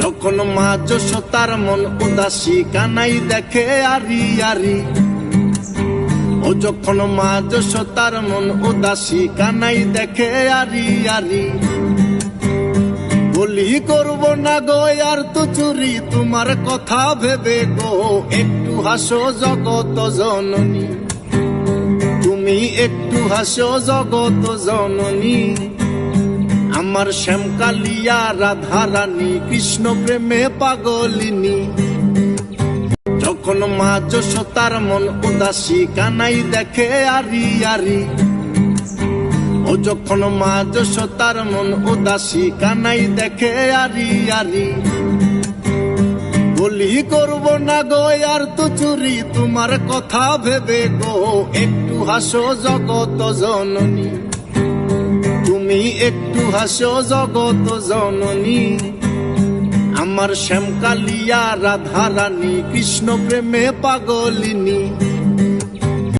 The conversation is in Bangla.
যখন মা যশোদার মন উদাসী কানাই দেখে আরি আরি। ও যখন মা যশোদার মন উদাসী কানাই দেখে আরি আরি। বলি করব না গো আর তো চুরি তোমার কথা ভেবে গো, একটু হাসো জগত জননী, তুমি একটু হাসো জগত জননী। আমার শ্যামকালিয়া রাধারানী কৃষ্ণ প্রেমে পাগলিনী। যখন মা যশোদার মন উদাসী কানাই দেখে আরি আরি। ও যখন মা যশোদার মন উদাসী কানাই দেখে আরি আরি। বলি করব না গো আর তো চুরি তোমার কথা ভেবে গো, একটু হাসো জগত জননী, তুমি একটু হাসো জগত জননী। আমার শ্যামকালিয়া রাধারানী কৃষ্ণ প্রেমে পাগলিনী।